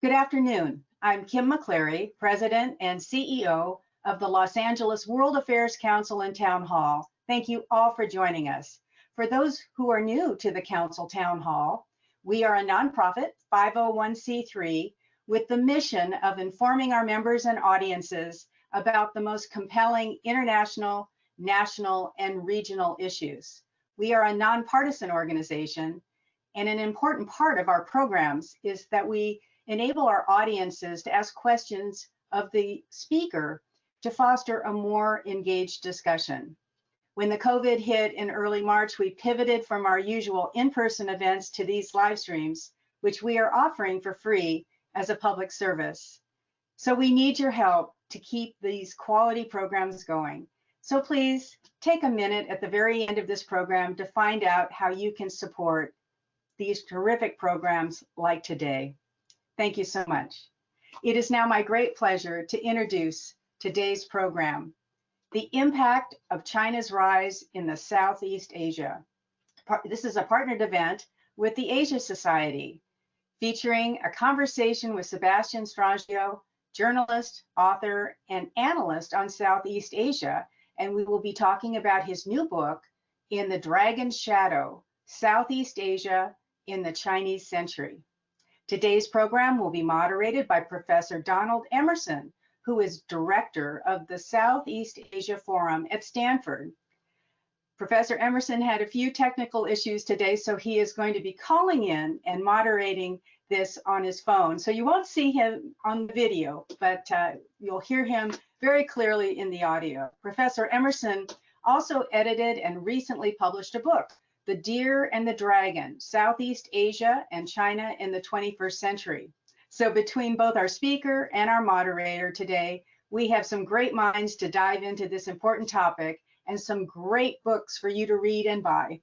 Good afternoon. I'm Kim McCleary, President and CEO of the Los Angeles World Affairs Council and Town Hall. Thank you all for joining us. For those who are new to the Council Town Hall, we are a nonprofit 501c3 with the mission of informing our members and audiences about the most compelling international, national, and regional issues. We are a nonpartisan organization, and an important part of our programs is that we enable our audiences to ask questions of the speaker to foster a more engaged discussion. When the COVID hit in early March, we pivoted from our usual in-person events to these live streams, which we are offering for free as a public service. So we need your help to keep these quality programs going. So please take a minute at the very end of this program to find out how you can support these terrific programs like today. Thank you so much. It is now my great pleasure to introduce today's program, The Impact of China's Rise in the Southeast Asia. This is a partnered event with the Asia Society, featuring a conversation with Sebastian Strangio, journalist, author, and analyst on Southeast Asia, and we will be talking about his new book, In the Dragon's Shadow, Southeast Asia in the Chinese Century. Today's program will be moderated by Professor Donald Emmerson, who is director of the Southeast Asia Forum at Stanford. Professor Emmerson had a few technical issues today, so he is going to be calling in and moderating this on his phone. So you won't see him on the video, but you'll hear him very clearly in the audio. Professor Emmerson also edited and recently published a book, The Deer and the Dragon, Southeast Asia and China in the 21st Century. So between both our speaker and our moderator today, we have some great minds to dive into this important topic and some great books for you to read and buy.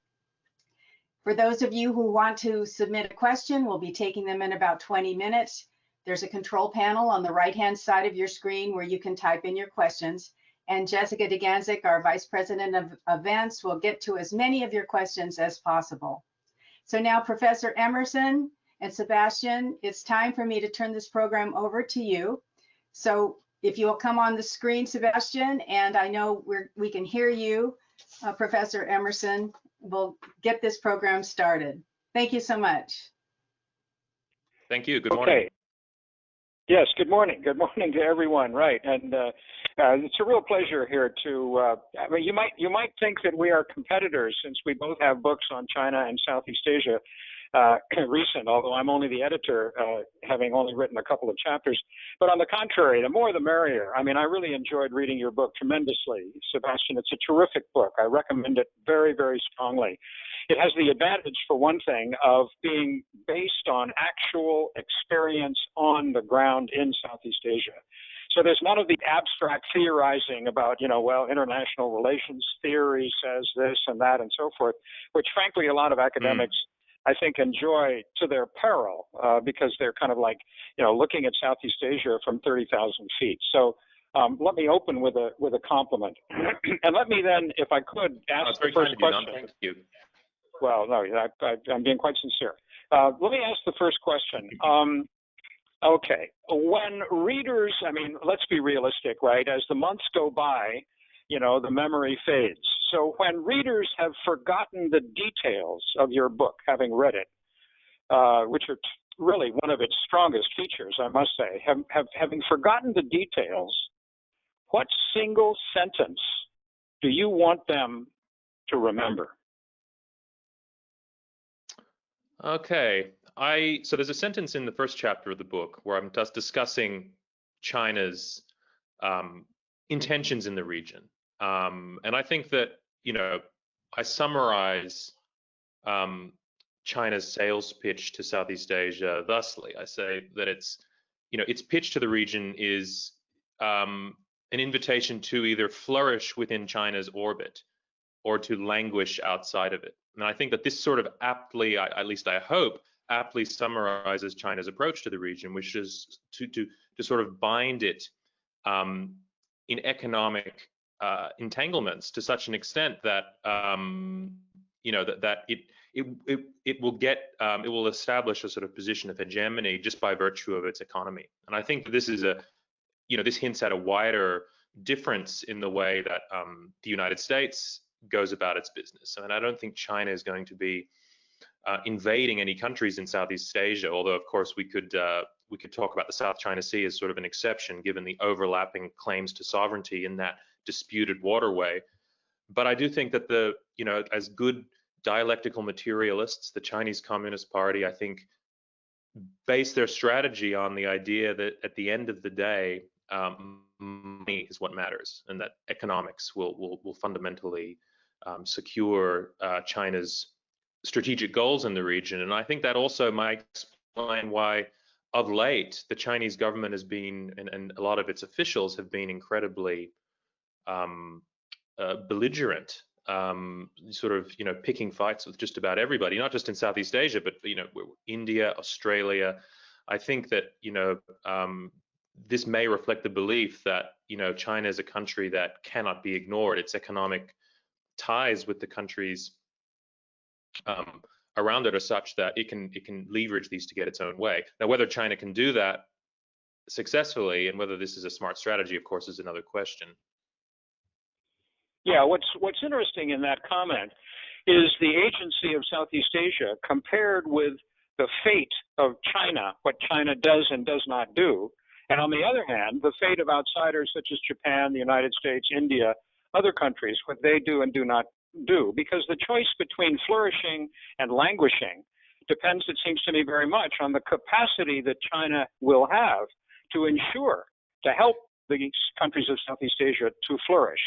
For those of you who want to submit a question, we'll be taking them in about 20 minutes. There's a control panel on the right-hand side of your screen where you can type in your questions. And Jessica DeGanzik, our Vice President of Events, will get to as many of your questions as possible. So now, Professor Emmerson and Sebastian, it's time for me to turn this program over to you. So if you'll come on the screen, Sebastian, and I know we can hear you, Professor Emmerson, we'll get this program started. Thank you so much. Thank you. Good morning. Okay. Yes, good morning. Good morning to everyone. Right, and it's a real pleasure here to. I mean, you might think that we are competitors since we both have books on China and Southeast Asia, recent. Although I'm only the editor, having only written a couple of chapters. But on the contrary, the more the merrier. I mean, I really enjoyed reading your book tremendously, Sebastian. It's a terrific book. I recommend it very, very strongly. It has the advantage, for one thing, of being based on actual experience on the ground in Southeast Asia. So there's none of the abstract theorizing about, well, international relations theory says this and that and so forth, which frankly a lot of academics, I think, enjoy to their peril because they're kind of like, looking at Southeast Asia from 30,000 feet. So let me open with a compliment. And let me then, if I could, ask the first question. Thank you. Well, no, I'm being quite sincere. Let me ask the first question. Okay, when readers, I mean, let's be realistic, right? As the months go by, the memory fades. So when readers have forgotten the details of your book, having read it, which are really one of its strongest features, I must say, having forgotten the details, what single sentence do you want them to remember? Okay, so there's a sentence in the first chapter of the book where I'm just discussing China's intentions in the region. And I think that, I summarize China's sales pitch to Southeast Asia thusly. I say that its pitch to the region is an invitation to either flourish within China's orbit or to languish outside of it. And I think that this sort of aptly, at least I hope, aptly summarizes China's approach to the region, which is to sort of bind it in economic entanglements to such an extent that it will establish a sort of position of hegemony just by virtue of its economy. And I think this is this hints at a wider difference in the way that the United States goes about its business. I mean, I don't think China is going to be invading any countries in Southeast Asia, although of course we could talk about the South China Sea as sort of an exception given the overlapping claims to sovereignty in that disputed waterway. But I do think that as good dialectical materialists, the Chinese Communist Party, I think, base their strategy on the idea that at the end of the day, money is what matters, and that economics will fundamentally secure China's strategic goals in the region. And I think that also might explain why, of late, the Chinese government has been, and a lot of its officials have been incredibly belligerent, sort of picking fights with just about everybody, not just in Southeast Asia, but India, Australia. I think that this may reflect the belief that China is a country that cannot be ignored. Its economic ties with the countries around it are such that it can leverage these to get its own way. Now, whether China can do that successfully and whether this is a smart strategy, of course, is another question. Yeah, what's interesting in that comment is the agency of Southeast Asia compared with the fate of China, what China does and does not do. And on the other hand, the fate of outsiders such as Japan, the United States, India, other countries, what they do and do not do. Because the choice between flourishing and languishing depends, it seems to me, very much on the capacity that China will have to ensure, to help the countries of Southeast Asia to flourish.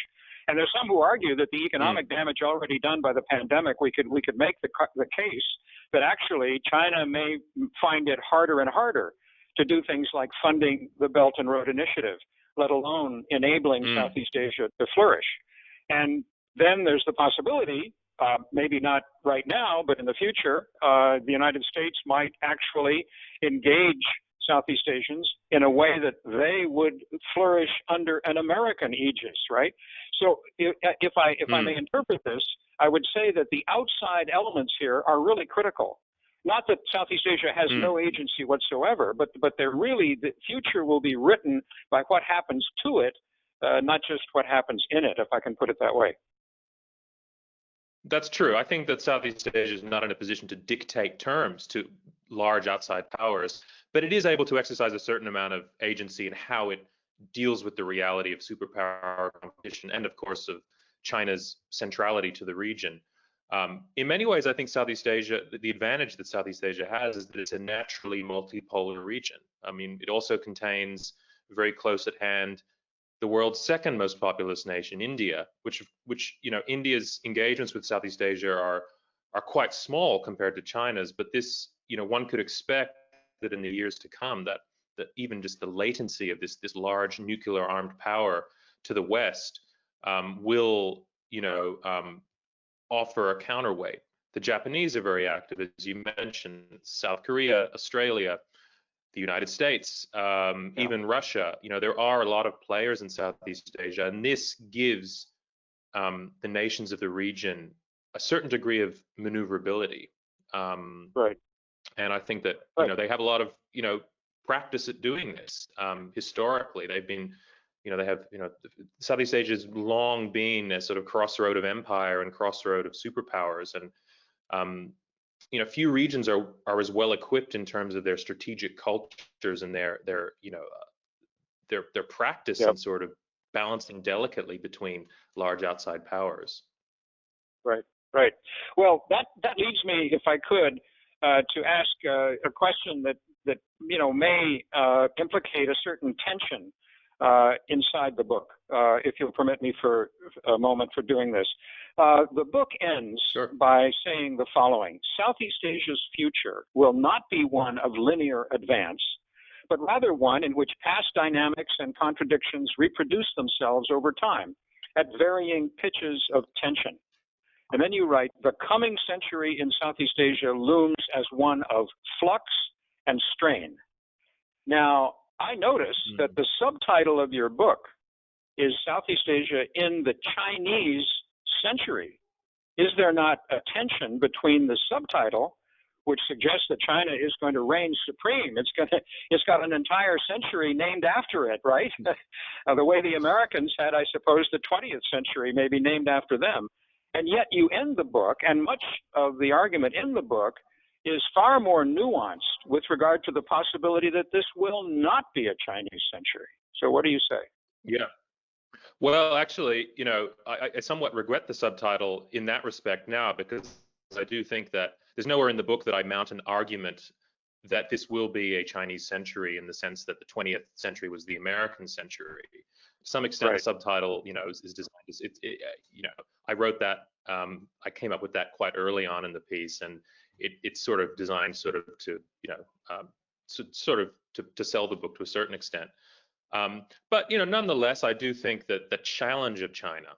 And there's some who argue that the economic damage already done by the pandemic, we could make the case that actually China may find it harder and harder to do things like funding the Belt and Road Initiative, let alone enabling Southeast Asia to flourish. And then there's the possibility, maybe not right now, but in the future, the United States might actually engage Southeast Asians in a way that they would flourish under an American aegis, right? So if I may interpret this, I would say that the outside elements here are really critical. Not that Southeast Asia has no agency whatsoever, but they're really, the future will be written by what happens to it, not just what happens in it, if I can put it that way. That's true. I think that Southeast Asia is not in a position to dictate terms to large outside powers, but it is able to exercise a certain amount of agency in how it deals with the reality of superpower competition and, of course, of China's centrality to the region. In many ways, I think Southeast Asia, the advantage that Southeast Asia has is that it's a naturally multipolar region. I mean, it also contains very close at hand the world's second most populous nation, India, which India's engagements with Southeast Asia are quite small compared to China's, but this, one could expect that in the years to come that even just the latency of this large nuclear armed power to the West will, offer a counterweight. The Japanese are very active, as you mentioned, South Korea, Australia, the United States, even Russia. There are a lot of players in Southeast Asia, and this gives the nations of the region a certain degree of maneuverability. Right. And I think that they have a lot of practice at doing this. Historically, they've been, Southeast Asia has long been a sort of crossroad of empire and crossroad of superpowers, and few regions are as well equipped in terms of their strategic cultures and their practice in sort of balancing delicately between large outside powers. Right. Well, that leads me, if I could, to ask a question that may implicate a certain tension inside the book, if you'll permit me for a moment for doing this. The book ends by saying the following: Southeast Asia's future will not be one of linear advance, but rather one in which past dynamics and contradictions reproduce themselves over time at varying pitches of tension. And then you write, the coming century in Southeast Asia looms as one of flux and strain. Now, I noticed that the subtitle of your book is Southeast Asia in the Chinese Century. is there not a tension between the subtitle, which suggests that China is going to reign supreme? It's got an entire century named after it, right? The way the Americans had, I suppose, the 20th century maybe named after them. And yet you end the book, and much of the argument in the book is far more nuanced with regard to the possibility that this will not be a Chinese century. So what do you say? Yeah. Well, actually, I somewhat regret the subtitle in that respect now, because I do think that there's nowhere in the book that I mount an argument that this will be a Chinese century in the sense that the 20th century was the American century. To some extent, Right. the subtitle, is designed. I wrote that. I came up with that quite early on in the piece, and it's sort of designed to sell the book to a certain extent. But nonetheless, I do think that the challenge of China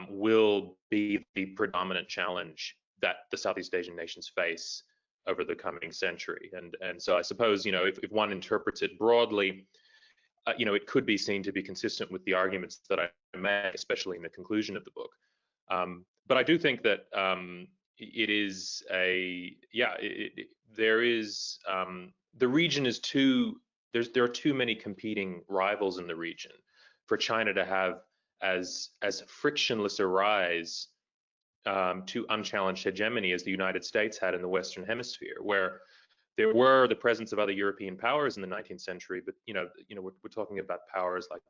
will be the predominant challenge that the Southeast Asian nations face over the coming century. And so I suppose, if one interprets it broadly, it could be seen to be consistent with the arguments that I made, especially in the conclusion of the book. But I do think that it is the region is there are too many competing rivals in the region for China to have as frictionless a rise to unchallenged hegemony as the United States had in the Western Hemisphere, where there were the presence of other European powers in the 19th century, but we're talking about powers like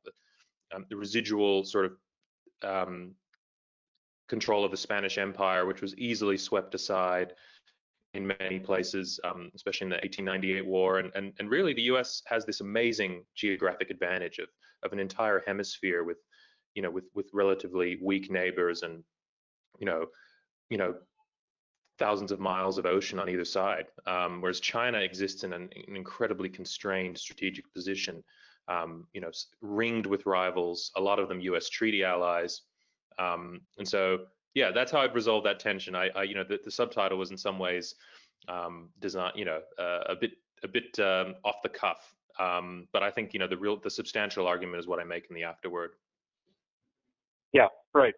the residual sort of control of the Spanish Empire, which was easily swept aside in many places, especially in the 1898 war, and really the U.S. has this amazing geographic advantage of an entire hemisphere with relatively weak neighbors and thousands of miles of ocean on either side, whereas China exists in an incredibly constrained strategic position, ringed with rivals, a lot of them U.S. treaty allies, and so. Yeah, that's how I'd resolve that tension. The subtitle was in some ways designed, a bit off the cuff. But I think the substantial argument is what I make in the afterword. Yeah, right.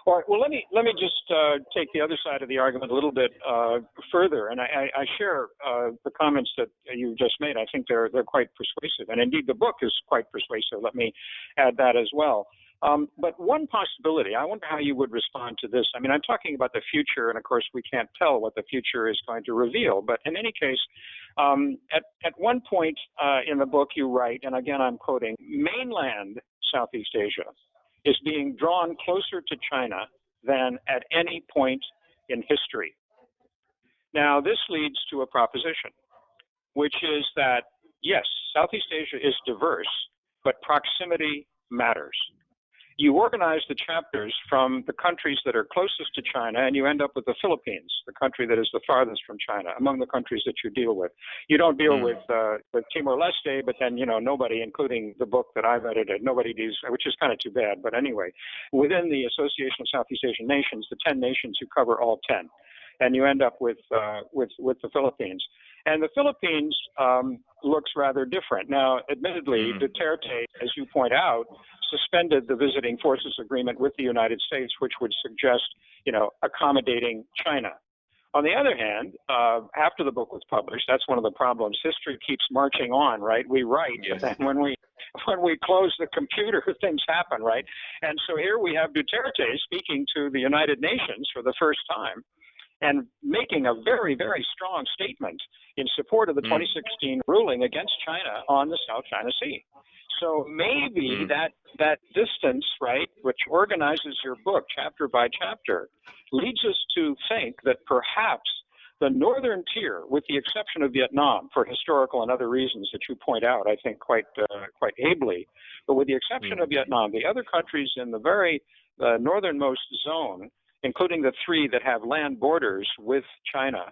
All right. Well, let me just take the other side of the argument a little bit further, and I share the comments that you just made. I think they're quite persuasive, and indeed the book is quite persuasive. Let me add that as well. But one possibility, I wonder how you would respond to this. I mean, I'm talking about the future, and of course we can't tell what the future is going to reveal. But in any case, at one point in the book you write, and again I'm quoting, mainland Southeast Asia is being drawn closer to China than at any point in history. Now, this leads to a proposition, which is that, yes, Southeast Asia is diverse, but proximity matters. You organize the chapters from the countries that are closest to China, and you end up with the Philippines, the country that is the farthest from China, among the countries that you deal with. You don't deal with Timor-Leste, but then, nobody, including the book that I've edited, nobody does, which is kind of too bad. But anyway, within the Association of Southeast Asian Nations, the 10 nations, you cover all 10. And you end up with the Philippines. And the Philippines looks rather different. Now, admittedly, Duterte, as you point out, suspended the visiting forces agreement with the United States, which would suggest, accommodating China. On the other hand, after the book was published, that's one of the problems. History keeps marching on, right? We write, yes. But then when we close the computer, things happen, right? And so here we have Duterte speaking to the United Nations for the first time, and making a very, very strong statement in support of the 2016 ruling against China on the South China Sea. So maybe that distance, right, which organizes your book chapter by chapter, leads us to think that perhaps the northern tier, with the exception of Vietnam, for historical and other reasons that you point out, I think quite ably, but with the exception of Vietnam, the other countries in the very northernmost zone, including the 3 that have land borders with China,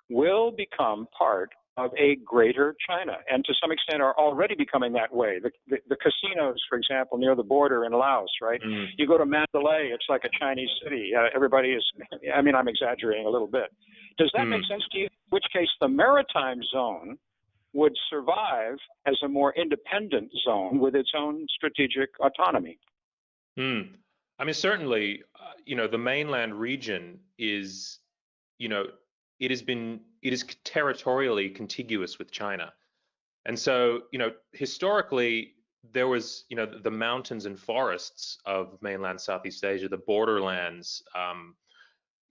will become part of a greater China, and to some extent are already becoming that way. The casinos, for example, near the border in Laos, right? You go to Mandalay, it's like a Chinese city. Everybody is, I mean, I'm exaggerating a little bit. Does that make sense to you? In which case the maritime zone would survive as a more independent zone with its own strategic autonomy. I mean, certainly, the mainland region is, it is territorially contiguous with China. And so, historically, there was, the mountains and forests of mainland Southeast Asia, the borderlands,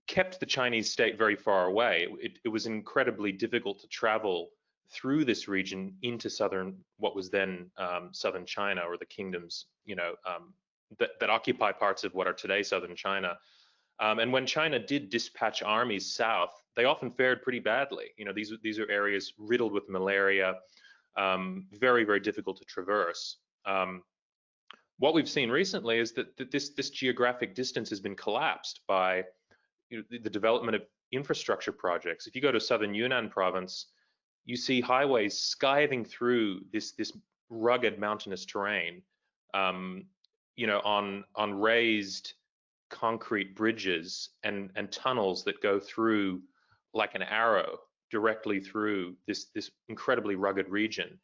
kept the Chinese state very far away. It was incredibly difficult to travel through this region into what was then southern China, or the kingdoms, that occupy parts of what are today southern China. And when China did dispatch armies south, they often fared pretty badly. These are areas riddled with malaria, very, very difficult to traverse. What we've seen recently is that this geographic distance has been collapsed by the development of infrastructure projects. If you go to southern Yunnan province, you see highways skiving through this rugged mountainous terrain, on raised concrete bridges and tunnels that go through like an arrow directly through this incredibly rugged region.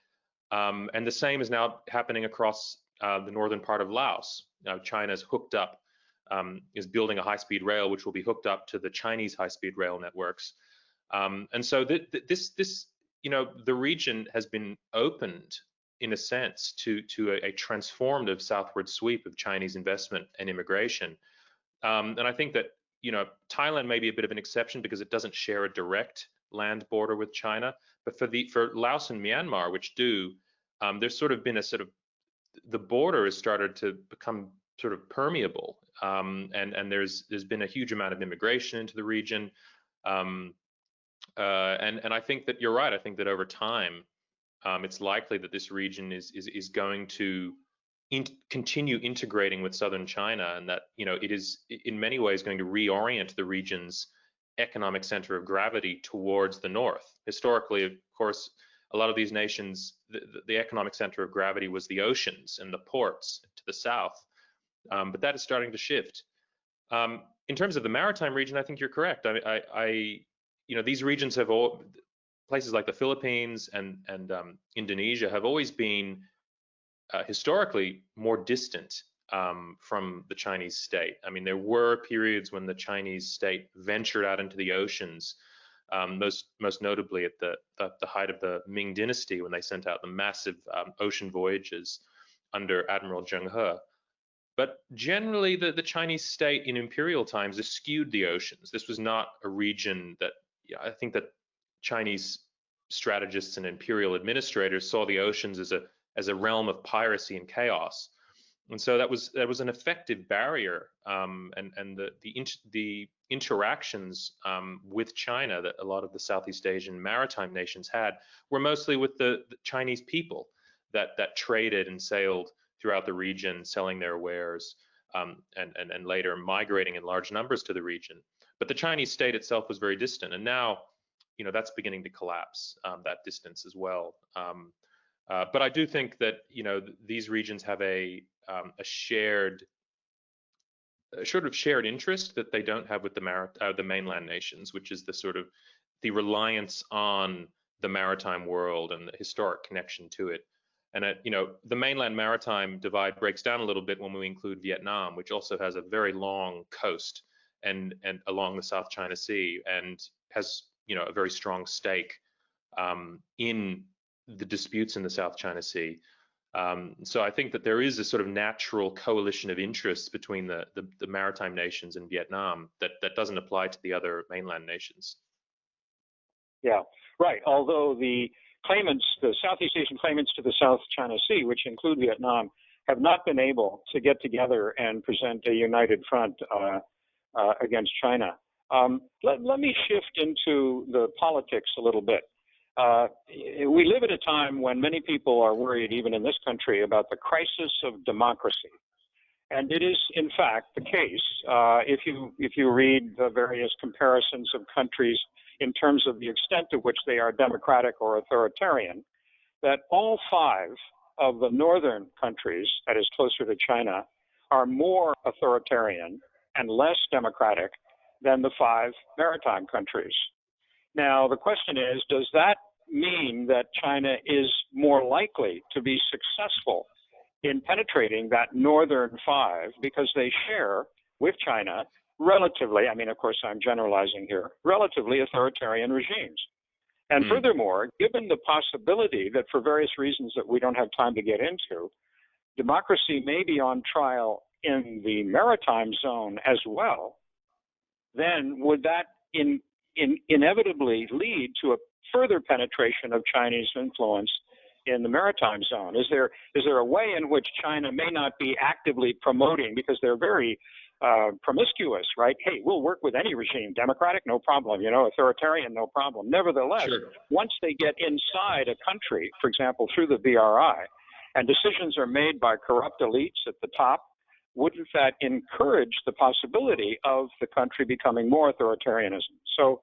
And the same is now happening across the northern part of Laos. Now China's hooked up, is building a high-speed rail, which will be hooked up to the Chinese high-speed rail networks. And so the region has been opened, in a sense, to a transformative southward sweep of Chinese investment and immigration. And I think that, Thailand may be a bit of an exception because it doesn't share a direct land border with China. But for Laos and Myanmar, which do, there's sort of been the border has started to become sort of permeable, and there's been a huge amount of immigration into the region, and I think that you're right. I think that over time, it's likely that this region is going to continue integrating with southern China, and that it is in many ways going to reorient the region's economic center of gravity towards the north. Historically, of course, a lot of these nations, the economic center of gravity was the oceans and the ports to the south, but that is starting to shift. In terms of the maritime region, I think you're correct. These regions have places like the Philippines and Indonesia have always been historically more distant from the Chinese state. I mean, there were periods when the Chinese state ventured out into the oceans, most notably at the height of the Ming Dynasty, when they sent out the massive ocean voyages under Admiral Zheng He. But generally, the Chinese state in imperial times eschewed the oceans. This was not a region that, I think that Chinese strategists and imperial administrators saw the oceans as a realm of piracy and chaos. And so that was an effective barrier, and the interactions with China that a lot of the Southeast Asian maritime nations had were mostly with the Chinese people that traded and sailed throughout the region, selling their wares, and later migrating in large numbers to the region. But the Chinese state itself was very distant, and now, that's beginning to collapse, that distance as well. But I do think that these regions have a shared interest that they don't have with the mainland nations, which is the reliance on the maritime world and the historic connection to it. And the mainland maritime divide breaks down a little bit when we include Vietnam, which also has a very long coast and along the South China Sea, and has a very strong stake in the disputes in the South China Sea. So I think that there is a sort of natural coalition of interests between the maritime nations in Vietnam that doesn't apply to the other mainland nations. Yeah, right. Although the Southeast Asian claimants to the South China Sea, which include Vietnam, have not been able to get together and present a united front against China. Let me shift into the politics a little bit. We live at a time when many people are worried, even in this country, about the crisis of democracy. And it is, in fact, the case, if you read the various comparisons of countries in terms of the extent to which they are democratic or authoritarian, that all 5 of the northern countries, that is closer to China, are more authoritarian and less democratic than the 5 maritime countries. Now, the question is, does that mean that China is more likely to be successful in penetrating that northern five because they share with China relatively, I mean, of course, I'm generalizing here, relatively authoritarian regimes. And furthermore, given the possibility that for various reasons that we don't have time to get into, democracy may be on trial in the maritime zone as well, then would that inevitably lead to a further penetration of Chinese influence in the maritime zone? Is there a way in which China may not be actively promoting, because they're very promiscuous, right? Hey, we'll work with any regime, democratic, no problem, authoritarian, no problem. Nevertheless, once they get inside a country, for example, through the BRI, and decisions are made by corrupt elites at the top, wouldn't that encourage the possibility of the country becoming more authoritarianism? So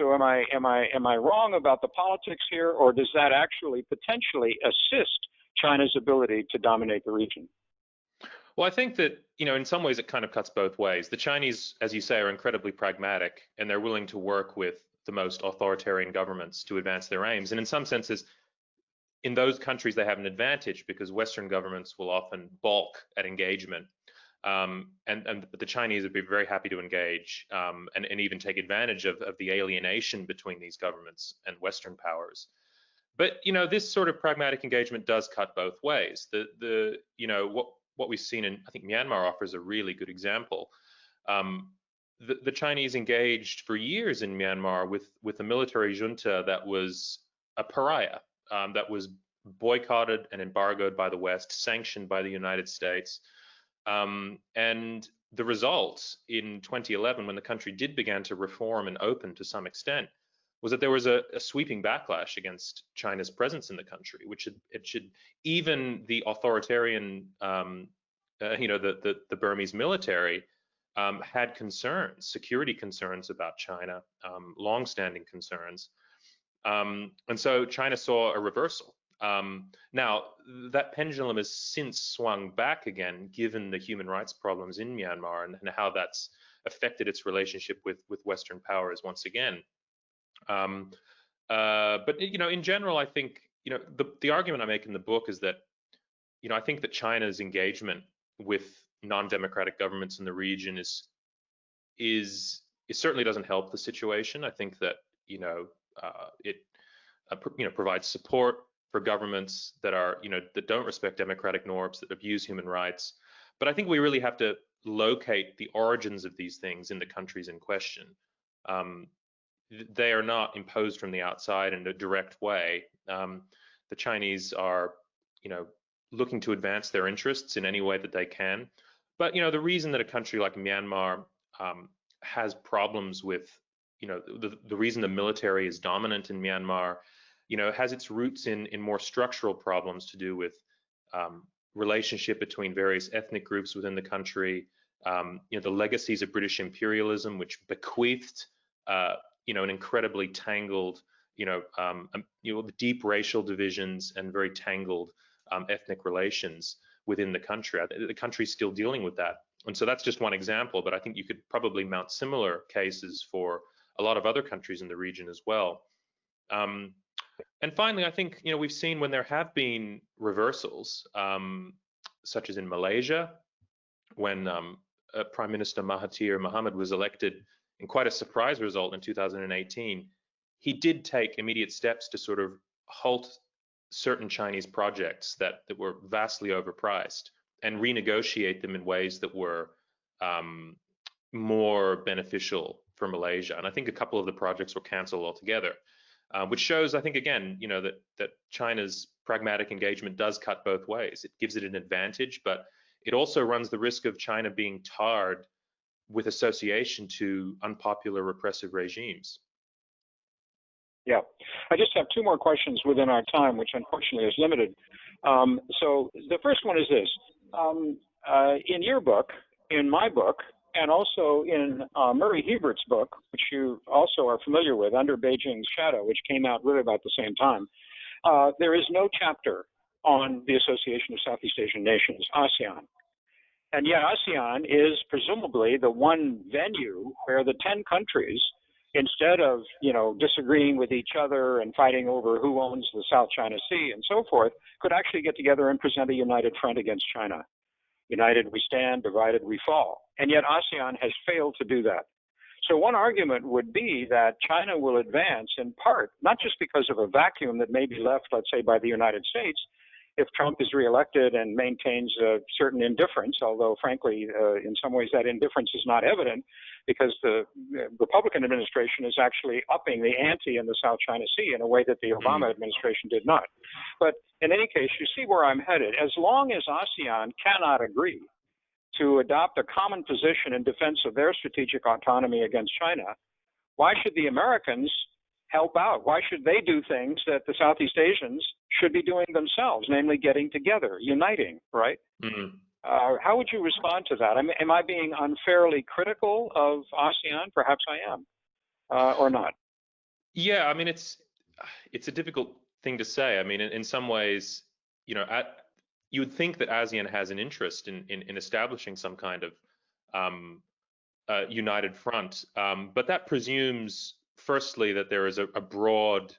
am I wrong about the politics here, or does that actually potentially assist China's ability to dominate the region? Well, I think that, in some ways it kind of cuts both ways. The Chinese, as you say, are incredibly pragmatic, and they're willing to work with the most authoritarian governments to advance their aims. And in some senses, in those countries, they have an advantage because Western governments will often balk at engagement. But the Chinese would be very happy to engage and even take advantage of the alienation between these governments and Western powers. But this sort of pragmatic engagement does cut both ways. What we've seen in, I think Myanmar offers a really good example. The Chinese engaged for years in Myanmar with a military junta that was a pariah, that was boycotted and embargoed by the West, sanctioned by the United States. And the result in 2011, when the country did begin to reform and open to some extent, was that there was a sweeping backlash against China's presence in the country, which should even the authoritarian, the Burmese military had concerns, security concerns about China, long-standing concerns. And so China saw a reversal. Now, that pendulum has since swung back again, given the human rights problems in Myanmar and how that's affected its relationship with Western powers once again. But in general, I think the argument I make in the book is that I think that China's engagement with non-democratic governments in the region it certainly doesn't help the situation. I think that it provides support for governments that are that don't respect democratic norms, that abuse human rights. But I think we really have to locate the origins of these things in the countries in question. They are not imposed from the outside in a direct way. The Chinese are, looking to advance their interests in any way that they can. But, the reason that a country like Myanmar has problems with, the reason the military is dominant in Myanmar, has its roots in more structural problems to do with relationship between various ethnic groups within the country, the legacies of British imperialism, which bequeathed an incredibly tangled, deep racial divisions and very tangled ethnic relations within the country. The country's still dealing with that. And so that's just one example, but I think you could probably mount similar cases for a lot of other countries in the region as well. And finally, I think, we've seen when there have been reversals, such as in Malaysia, when Prime Minister Mahathir Mohamad was elected in quite a surprise result in 2018, he did take immediate steps to sort of halt certain Chinese projects that were vastly overpriced and renegotiate them in ways that were more beneficial for Malaysia. And I think a couple of the projects were canceled altogether, which shows, I think, again, that China's pragmatic engagement does cut both ways. It gives it an advantage, but it also runs the risk of China being tarred with association to unpopular repressive regimes. Yeah, I just have two more questions within our time, which unfortunately is limited. So the first one is this. In your book, in my book, and also in Murray Hebert's book, which you also are familiar with, Under Beijing's Shadow, which came out really about the same time, there is no chapter on the Association of Southeast Asian Nations, ASEAN. And yet ASEAN is presumably the one venue where the 10 countries instead of, disagreeing with each other and fighting over who owns the South China Sea and so forth, could actually get together and present a united front against China. United we stand, divided we fall. And yet ASEAN has failed to do that. So one argument would be that China will advance in part, not just because of a vacuum that may be left, let's say, by the United States, if Trump is reelected and maintains a certain indifference, although frankly, in some ways that indifference is not evident because the Republican administration is actually upping the ante in the South China Sea in a way that the Obama administration did not. But in any case, you see where I'm headed. As long as ASEAN cannot agree to adopt a common position in defense of their strategic autonomy against China, why should the Americans help out? Why should they do things that the Southeast Asians should be doing themselves, namely getting together, uniting, right? Mm-hmm. How would you respond to that? Am I being unfairly critical of ASEAN? Perhaps I am, or not. Yeah, I mean, it's a difficult thing to say. I mean, in some ways, you would think that ASEAN has an interest in establishing some kind of united front, but that presumes, firstly, that there is a broad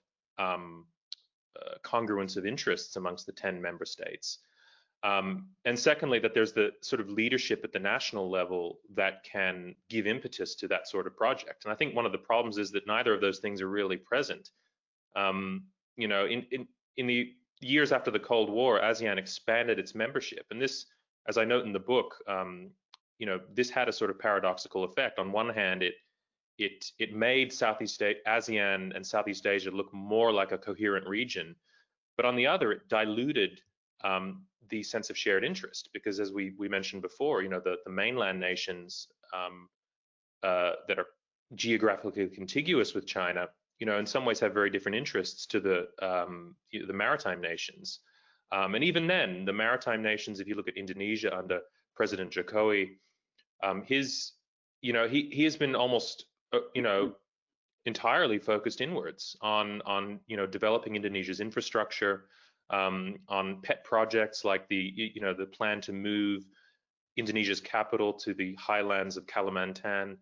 congruence of interests amongst the 10 member states. And secondly, that there's the sort of leadership at the national level that can give impetus to that sort of project. And I think one of the problems is that neither of those things are really present. In the years after the Cold War, ASEAN expanded its membership. And this, as I note in the book, this had a sort of paradoxical effect. On one hand, it made ASEAN and Southeast Asia look more like a coherent region. But on the other, it diluted the sense of shared interest, because as we mentioned before, the mainland nations that are geographically contiguous with China, in some ways have very different interests to the maritime nations. And even then, the maritime nations, if you look at Indonesia under President Jokowi, he has been almost entirely focused inwards on developing Indonesia's infrastructure, on pet projects like the plan to move Indonesia's capital to the highlands of Kalimantan,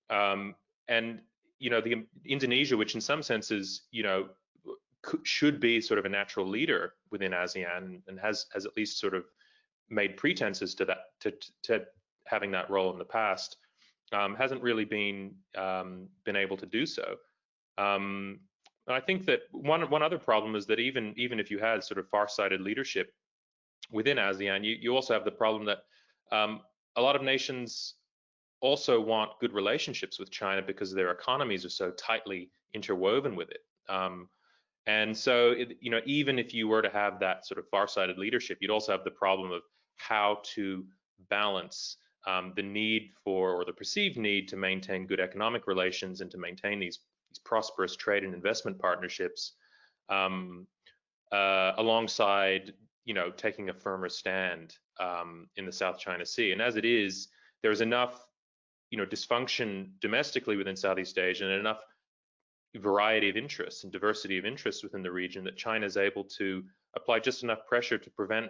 and the Indonesia, which in some senses should be sort of a natural leader within ASEAN and has at least sort of made pretenses to that to having that role in the past, hasn't really been able to do so. I think that one other problem is that even if you had sort of far-sighted leadership within ASEAN, you also have the problem that a lot of nations also want good relationships with China because their economies are so tightly interwoven with it. And so, even if you were to have that sort of far-sighted leadership, you'd also have the problem of how to balance the need for, or the perceived need to maintain good economic relations and to maintain these prosperous trade and investment partnerships, alongside, taking a firmer stand in the South China Sea. And as it is, there's enough, dysfunction domestically within Southeast Asia and enough variety of interests and diversity of interests within the region that China is able to apply just enough pressure to prevent,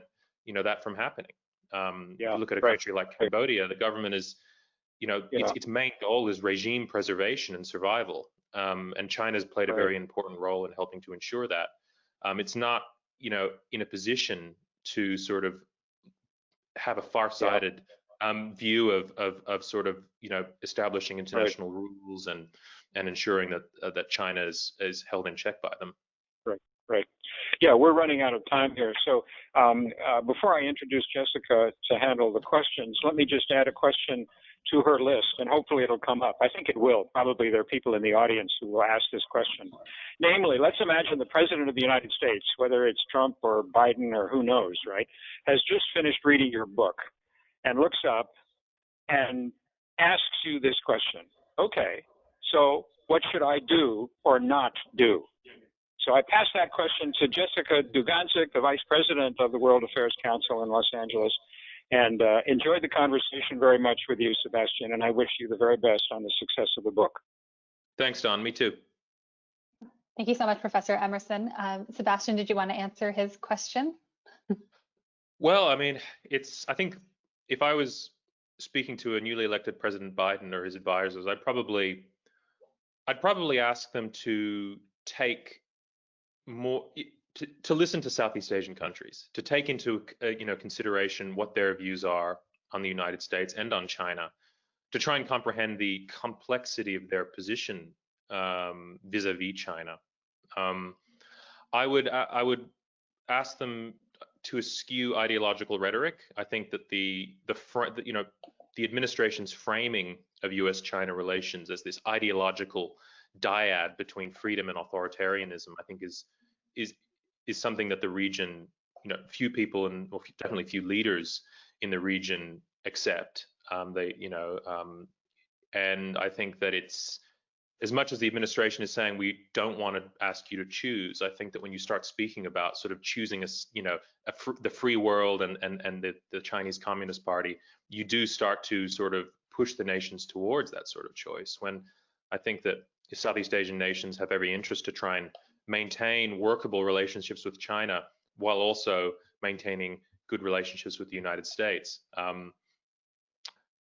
that from happening. If you look at a country like Cambodia, the government is, its main goal is regime preservation and survival. And China's played a very important role in helping to ensure that. It's not, in a position to sort of have a far-sighted view of sort of, establishing international rules and ensuring that China is held in check by them. Right. Yeah, we're running out of time here. So before I introduce Jessica to handle the questions, let me just add a question to her list, and hopefully it'll come up. I think it will. Probably there are people in the audience who will ask this question. Namely, let's imagine the President of the United States, whether it's Trump or Biden or who knows, right, has just finished reading your book and looks up and asks you this question. Okay, so what should I do or not do? So I pass that question to Jessica Dugancic, the Vice President of the World Affairs Council in Los Angeles, and enjoyed the conversation very much with you, Sebastian, and I wish you the very best on the success of the book. Thanks, Don. Me too. Thank you so much, Professor Emmerson. Sebastian, did you want to answer his question? Well, I mean, I think if I was speaking to a newly elected President Biden or his advisors, I'd probably I'd probably ask them to take more, to listen to Southeast Asian countries, to take into consideration what their views are on the United States and on China, to try and comprehend the complexity of their position vis-a-vis China. I would ask them to eschew ideological rhetoric. I think that the administration's framing of U.S.-China relations as this ideological dyad between freedom and authoritarianism, I think is something that the region, few people and definitely few leaders in the region accept. And I think that it's, as much as the administration is saying we don't want to ask you to choose, I think that when you start speaking about sort of choosing the free world and the Chinese Communist Party, you do start to sort of push the nations towards that sort of choice. When I think that Southeast Asian nations have every interest to try and maintain workable relationships with China while also maintaining good relationships with the United States.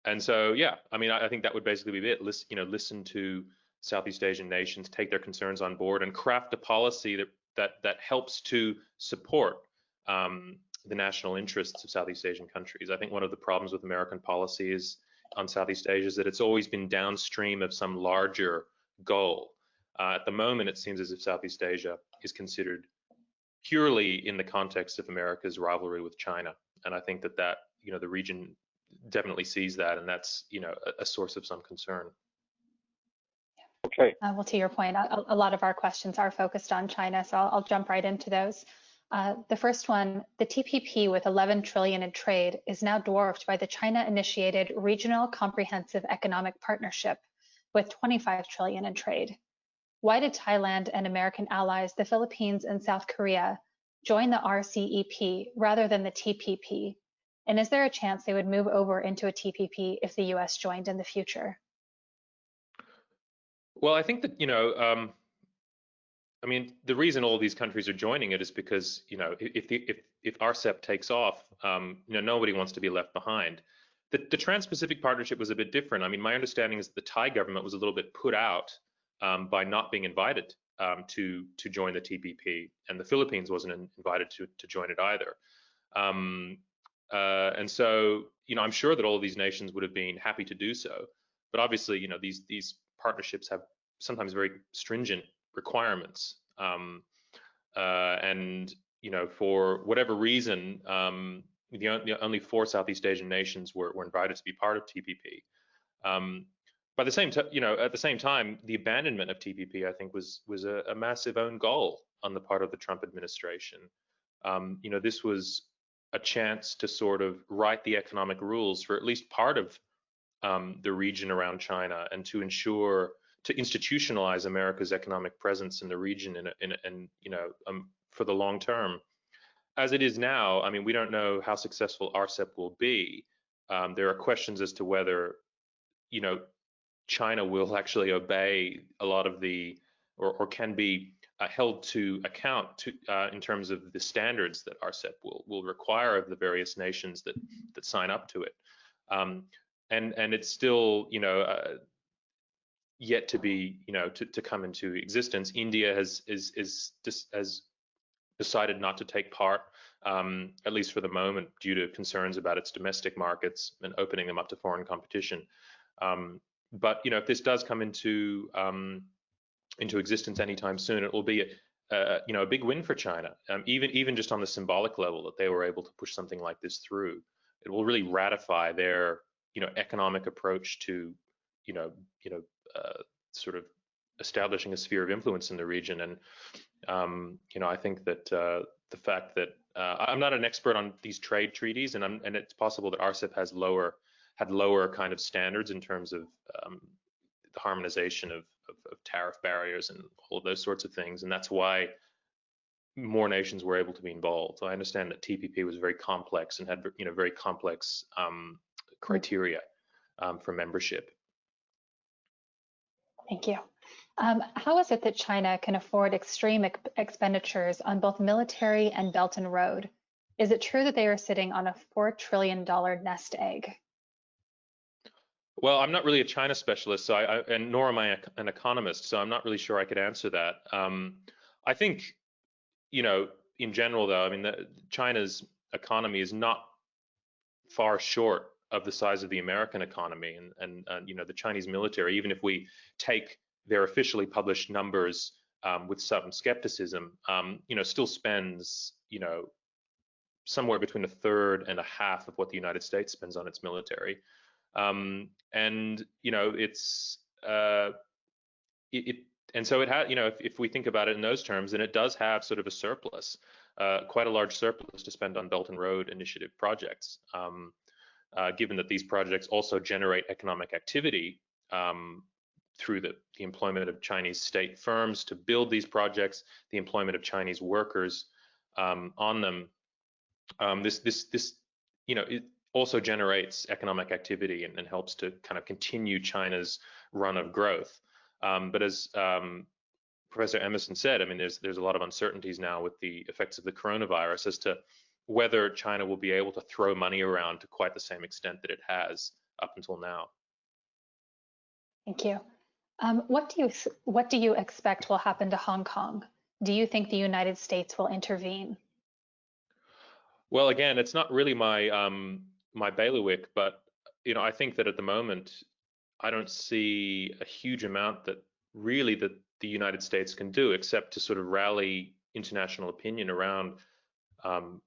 And so, yeah, I mean, I think that would basically be it. Listen to Southeast Asian nations, take their concerns on board, and craft a policy that helps to support the national interests of Southeast Asian countries. I think one of the problems with American policy on Southeast Asia is that it's always been downstream of some larger goal. At the moment, it seems as if Southeast Asia is considered purely in the context of America's rivalry with China, and I think that the region definitely sees that, and that's a source of some concern. Okay. Well, to your point, a lot of our questions are focused on China, so I'll jump right into those. The first one, the TPP with 11 trillion in trade is now dwarfed by the China-initiated Regional Comprehensive Economic Partnership with 25 trillion in trade. Why did Thailand and American allies, the Philippines and South Korea, join the RCEP rather than the TPP? And is there a chance they would move over into a TPP if the US joined in the future? Well, I think that, I mean, the reason all these countries are joining it is because, if RCEP takes off, nobody wants to be left behind. The Trans-Pacific Partnership was a bit different. I mean, my understanding is that the Thai government was a little bit put out by not being invited to join the TPP, and the Philippines wasn't invited to join it either. And so, I'm sure that all of these nations would have been happy to do so, but obviously, these partnerships have sometimes very stringent requirements, and for whatever reason, only 4 Southeast Asian nations were invited to be part of TPP. By the same at the same time, the abandonment of TPP, I think, was a massive own goal on the part of the Trump administration. This was a chance to sort of write the economic rules for at least part of the region around China, and to institutionalize America's economic presence in the region for the long term. As it is now, I mean, we don't know how successful RCEP will be. There are questions as to whether, China will actually obey a lot of or can be held to account in terms of the standards that RCEP will require of the various nations that sign up to it. And it's still, yet to be, to come into existence. India has decided not to take part, at least for the moment, due to concerns about its domestic markets and opening them up to foreign competition. But if this does come into existence anytime soon, it will be a big win for China. Even just on the symbolic level that they were able to push something like this through, it will really ratify their economic approach to sort of establishing a sphere of influence in the region. And I think that the fact that I'm not an expert on these trade treaties, and it's possible that RCEP had lower kind of standards in terms of the harmonization of tariff barriers and all of those sorts of things, and that's why more nations were able to be involved. So I understand that TPP was very complex and had very complex criteria for membership. Thank you. How is it that China can afford extreme expenditures on both military and Belt and Road? Is it true that they are sitting on a $4 trillion nest egg? Well, I'm not really a China specialist, so and nor am I an economist, so I'm not really sure I could answer that. I think, in general, though, I mean, China's economy is not far short of the size of the American economy, and the Chinese military, even if we take their officially published numbers with some skepticism, still spends, somewhere between a third and a half of what the United States spends on its military. And and so it had, if we think about it in those terms, then it does have sort of a surplus, quite a large surplus to spend on Belt and Road Initiative projects, given that these projects also generate economic activity through the employment of Chinese state firms to build these projects, the employment of Chinese workers on them. It also generates economic activity and helps to kind of continue China's run of growth. But as Professor Emmerson said, I mean, there's a lot of uncertainties now with the effects of the coronavirus as to whether China will be able to throw money around to quite the same extent that it has up until now. Thank you. What do you expect will happen to Hong Kong? Do you think the United States will intervene? Well, again, it's not really my my bailiwick, but I think that at the moment I don't see a huge amount that really that the United States can do, except to sort of rally international opinion around the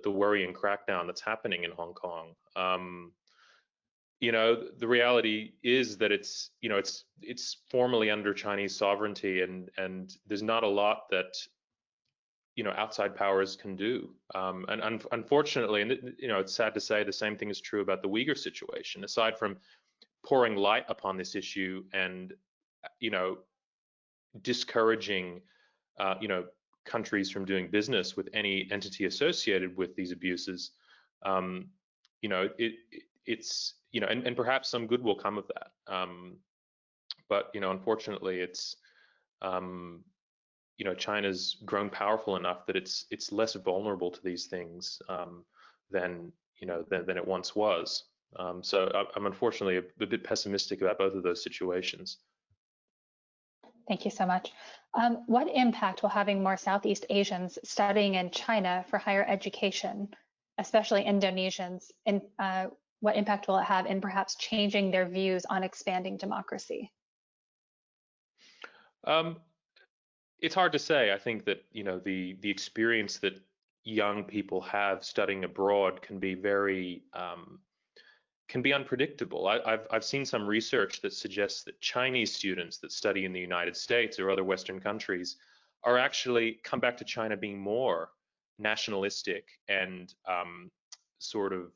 worrying crackdown that's happening in Hong Kong. The reality is that it's formally under Chinese sovereignty, and there's not a lot that outside powers can do. And unfortunately, and it's sad to say, the same thing is true about the Uyghur situation. Aside from pouring light upon this issue and discouraging countries from doing business with any entity associated with these abuses, it's and perhaps some good will come of that. But unfortunately, it's China's grown powerful enough that it's less vulnerable to these things than it once was. So I'm unfortunately a bit pessimistic about both of those situations. Thank you so much. What impact will having more Southeast Asians studying in China for higher education, especially Indonesians, and what impact will it have in perhaps changing their views on expanding democracy? It's hard to say. I think that the experience that young people have studying abroad can be very unpredictable. I've seen some research that suggests that Chinese students that study in the United States or other Western countries are actually come back to China being more nationalistic and sort of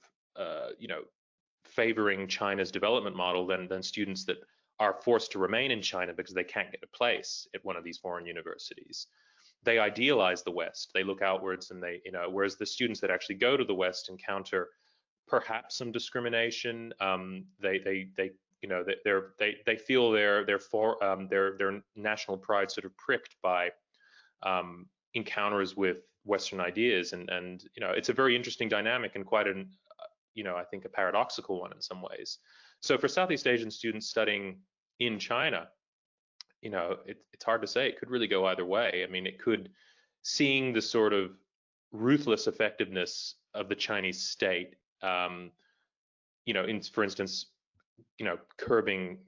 favoring China's development model than students that are forced to remain in China because they can't get a place at one of these foreign universities. They idealize the West. They look outwards, and they, whereas the students that actually go to the West encounter perhaps some discrimination. They feel their national pride sort of pricked by encounters with Western ideas, and it's a very interesting dynamic and quite an I think a paradoxical one in some ways. So for Southeast Asian students studying in China, it's hard to say. It could really go either way. I mean, it could, seeing the sort of ruthless effectiveness of the Chinese state, for instance,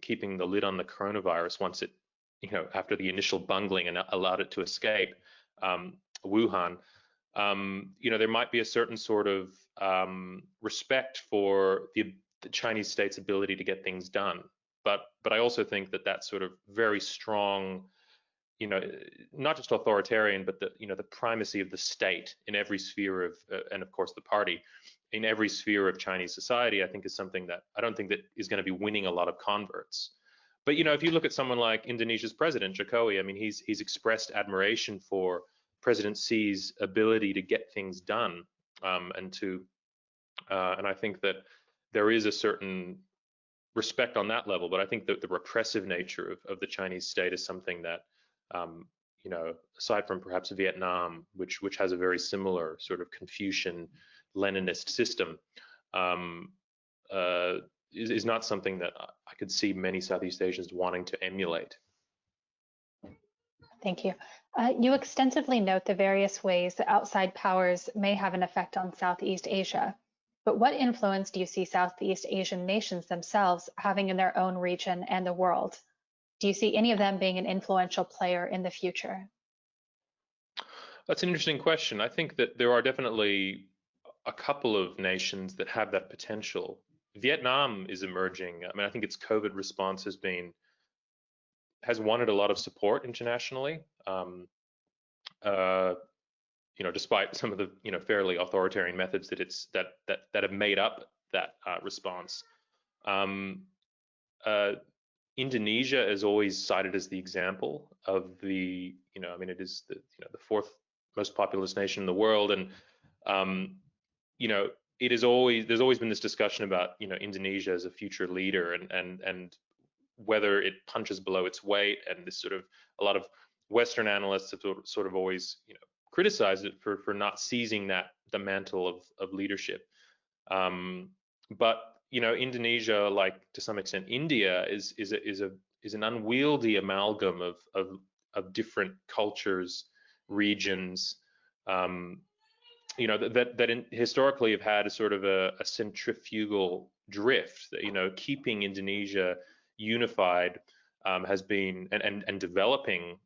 keeping the lid on the coronavirus once it, after the initial bungling and allowed it to escape Wuhan, there might be a certain sort of respect for the Chinese state's ability to get things done. But I also think that sort of very strong, not just authoritarian, but the primacy of the state in every sphere of, and of course the party, in every sphere of Chinese society, I think is something that I don't think that is going to be winning a lot of converts. But if you look at someone like Indonesia's president, Jokowi, I mean, he's expressed admiration for President Xi's ability to get things done, and I think that there is a certain respect on that level. But I think that the repressive nature of the Chinese state is something that, aside from perhaps Vietnam, which has a very similar sort of Confucian Leninist system, is not something that I could see many Southeast Asians wanting to emulate. Thank you. You extensively note the various ways that outside powers may have an effect on Southeast Asia. But what influence do you see Southeast Asian nations themselves having in their own region and the world? Do you see any of them being an influential player in the future? That's an interesting question. I think that there are definitely a couple of nations that have that potential. Vietnam is emerging. I mean, I think its COVID response has wanted a lot of support internationally. Despite some of the fairly authoritarian methods that have made up that response. Indonesia is always cited as the example of the it is the fourth most populous nation in the world, and there's always been this discussion about Indonesia as a future leader and whether it punches below its weight, and this sort of a lot of Western analysts have sort of always criticized it for not seizing the mantle of leadership. But Indonesia, like to some extent India, is an unwieldy amalgam of different cultures, regions, that historically have had a sort of a centrifugal drift. Keeping Indonesia unified has been and developing,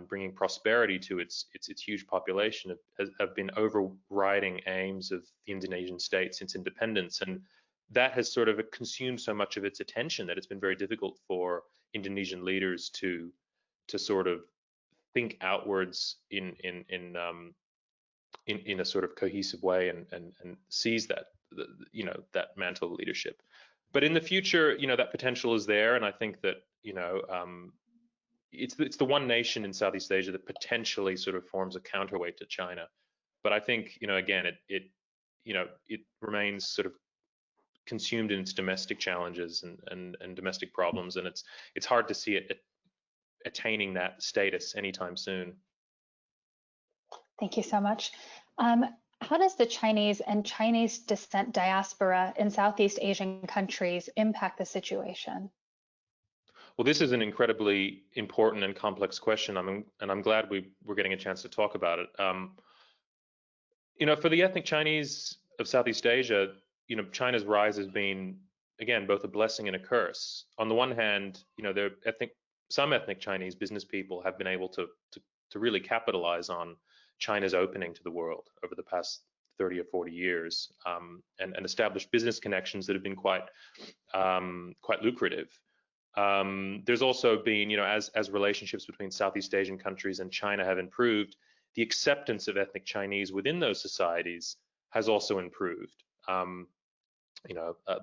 bringing prosperity to its huge population have been overriding aims of the Indonesian state since independence, and that has sort of consumed so much of its attention that it's been very difficult for Indonesian leaders to sort of think outwards in a sort of cohesive way and seize that that mantle of leadership. But in the future, that potential is there, and I think that it's the one nation in Southeast Asia that potentially sort of forms a counterweight to China. But I think again it remains sort of consumed in its domestic challenges and domestic problems, and it's hard to see it attaining that status anytime soon. Thank you so much. How does the Chinese and Chinese descent diaspora in Southeast Asian countries impact the situation? Well, this is an incredibly important and complex question, and I'm glad we're getting a chance to talk about it. For the ethnic Chinese of Southeast Asia, China's rise has been, again, both a blessing and a curse. On the one hand, some ethnic Chinese business people have been able to really capitalize on China's opening to the world over the past 30 or 40 years, and establish business connections that have been quite lucrative. There's also been, as relationships between Southeast Asian countries and China have improved, the acceptance of ethnic Chinese within those societies has also improved.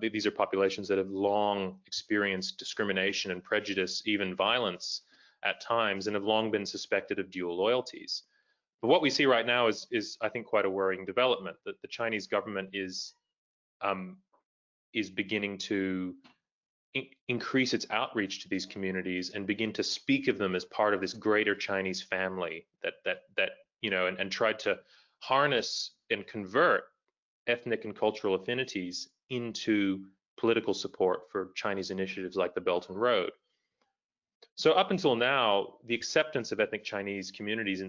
These are populations that have long experienced discrimination and prejudice, even violence at times, and have long been suspected of dual loyalties. But what we see right now is I think, quite a worrying development, that the Chinese government is beginning to increase its outreach to these communities and begin to speak of them as part of this greater Chinese family and tried to harness and convert ethnic and cultural affinities into political support for Chinese initiatives like the Belt and Road. So up until now, the acceptance of ethnic Chinese communities in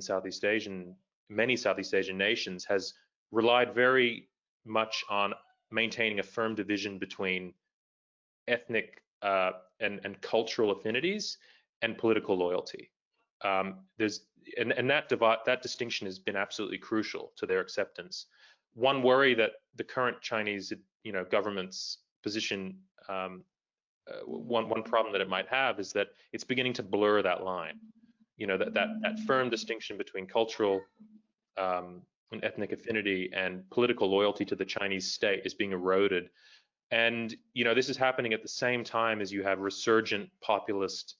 many Southeast Asian nations has relied very much on maintaining a firm division between ethnic and cultural affinities and political loyalty. That distinction has been absolutely crucial to their acceptance. One worry that the current Chinese government's position, one problem that it might have, is that it's beginning to blur that line. That firm distinction between cultural and ethnic affinity and political loyalty to the Chinese state is being eroded. And this is happening at the same time as you have resurgent populist,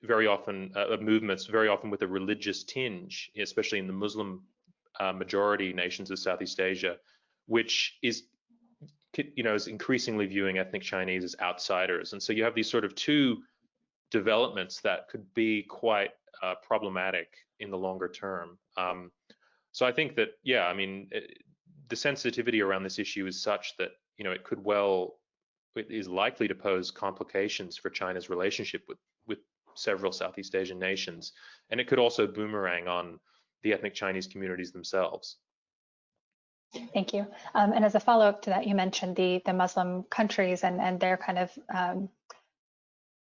very often movements, very often with a religious tinge, especially in the Muslim majority nations of Southeast Asia, which is increasingly viewing ethnic Chinese as outsiders. And so you have these sort of two developments that could be quite problematic in the longer term. So I think that, the sensitivity around this issue is such that it could well it is likely to pose complications for China's relationship with several Southeast Asian nations, and it could also boomerang on the ethnic Chinese communities themselves. Thank you. And as a follow-up to that, you mentioned the Muslim countries and their kind of,